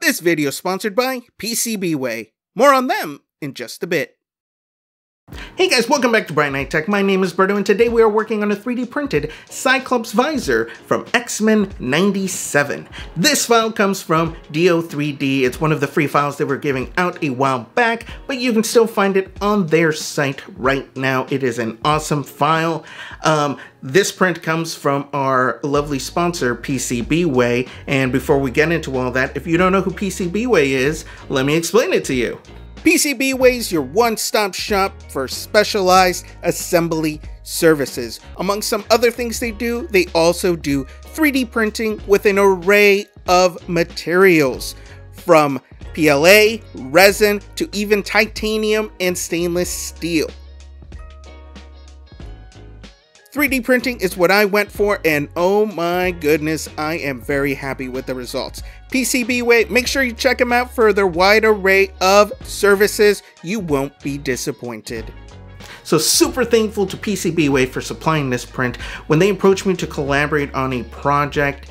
This video is sponsored by pcbway. More on them in just a bit. Hey guys, welcome back to Bright Night Tech. My name is Berto, and today we are working on a 3D printed Cyclops visor from X-Men 97. This file comes from Do3D. It's one of the free files they were giving out a while back, but you can still find it on their site right now. It is an awesome file. This print comes from our lovely sponsor, pcbway, and before we get into all that, if you don't know who pcbway is, let me explain it to you. pcbway is your one-stop shop for specialized assembly services. Among some other things they do, they also do 3D printing with an array of materials, from PLA, resin, to even titanium and stainless steel. 3D printing is what I went for, and oh my goodness, I am very happy with the results. pcbway, make sure you check them out for their wide array of services. You won't be disappointed. So super thankful to pcbway for supplying this print. When they approached me to collaborate on a project,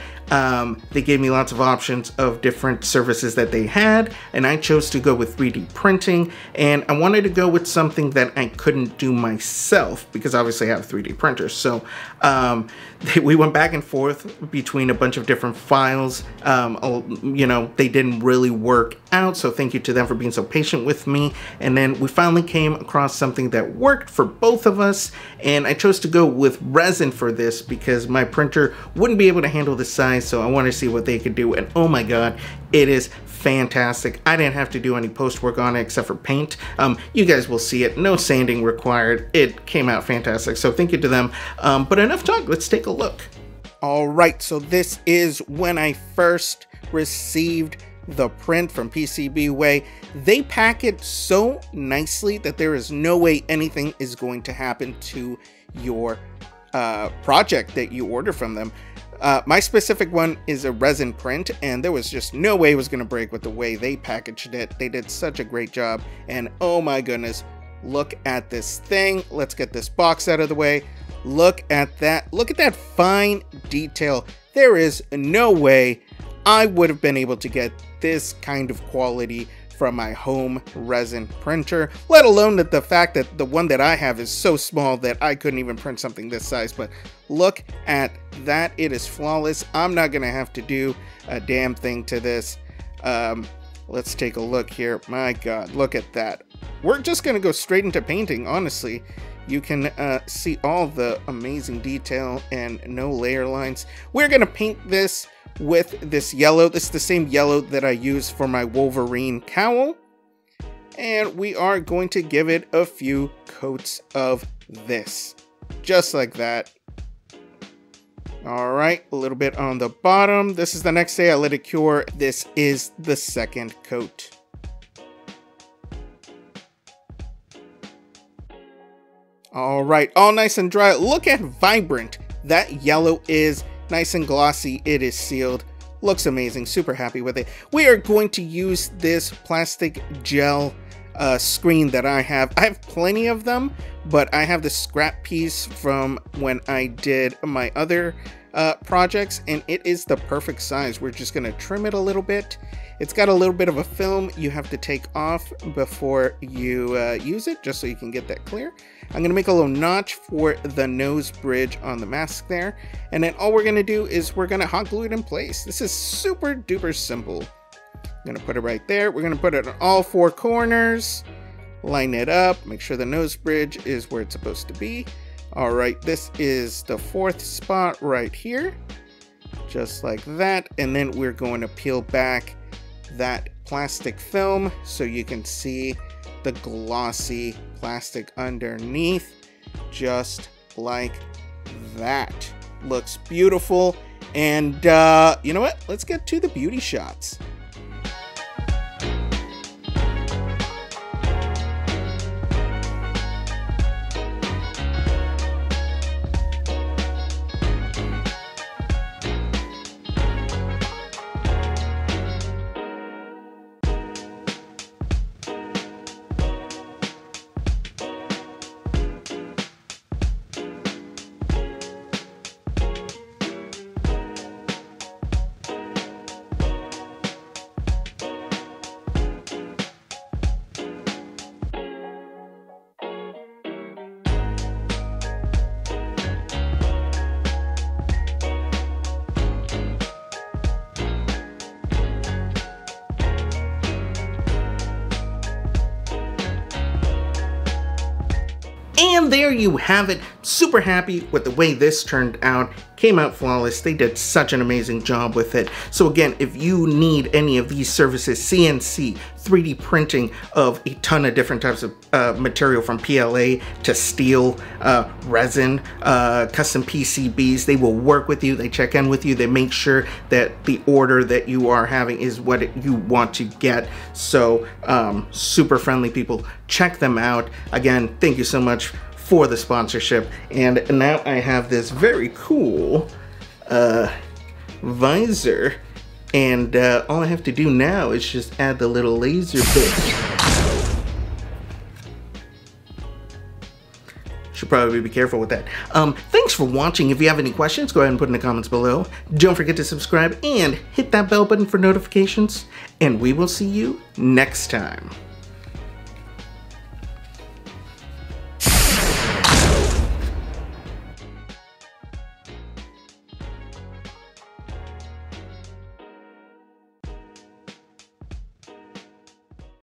they gave me lots of options of different services that they had, and I chose to go with 3D printing, and I wanted to go with something that I couldn't do myself because obviously I have 3D printers. So we went back and forth between a bunch of different files. You know, they didn't really work out, so thank you to them for being so patient with me. And then we finally came across something that worked for both of us, and I chose to go with resin for this because my printer wouldn't be able to handle the size. So I wanted to see what they could do, and oh my god, it is fantastic. I didn't have to do any post work on it except for paint. You guys will see it, no sanding required. It came out fantastic, so thank you to them. But enough talk, let's take a look. All right, so this is when I first received the print from pcbway. They pack it so nicely that there is no way anything is going to happen to your project that you order from them. My specific one is a resin print, and there was just no way it was going to break with the way they packaged it. They did such a great job, and oh my goodness, look at this thing. Let's get this box out of the way. Look at that. Look at that fine detail. There is no way I would have been able to get this kind of quality from my home resin printer, let alone that the fact that the one that I have is so small that I couldn't even print something this size. But look at that, it is flawless. I'm not gonna have to do a damn thing to this. Let's take a look here. My god, look at that. We're just gonna go straight into painting, honestly. You can see all the amazing detail and no layer lines. We're gonna paint this with this yellow. This is the same yellow that I use for my Wolverine cowl, and we are going to give it a few coats of this, just like that. All right, a little bit on the bottom. This is the next day. I let it cure. This is the second coat. All right, all nice and dry. Look at vibrant that yellow is. Nice and glossy. It is sealed. Looks amazing. Super happy with it. We are going to use this plastic gel screen that I have. I have plenty of them, but I have the scrap piece from when I did my other projects, and it is the perfect size. We're just going to trim it a little bit. It's got a little bit of a film you have to take off before you use it, just so you can get that clear. I'm going to make a little notch for the nose bridge on the mask there, and then all we're going to do is we're going to hot glue it in place. This is super duper simple. I'm going to put it right there. We're going to put it on all four corners, line it up, make sure the nose bridge is where it's supposed to be. All right, this is the fourth spot right here, just like that, and then we're going to peel back that plastic film so you can see the glossy plastic underneath, just like that. Looks beautiful, and you know what, let's get to the beauty shots. And there you have it. Super happy with the way this turned out. Came out flawless. They did such an amazing job with it. So again, if you need any of these services, CNC, 3D printing of a ton of different types of material, from PLA to steel, resin, custom PCBs, they will work with you. They check in with you. They make sure that the order that you are having is what you want to get. So super friendly people. Check them out. Again, thank you so much for the sponsorship. And now I have this very cool visor, and all I have to do now is just add the little laser bit. Should probably be careful with that. Thanks for watching. If you have any questions, go ahead and put in the comments below. Don't forget to subscribe and hit that bell button for notifications, and we will see you next time.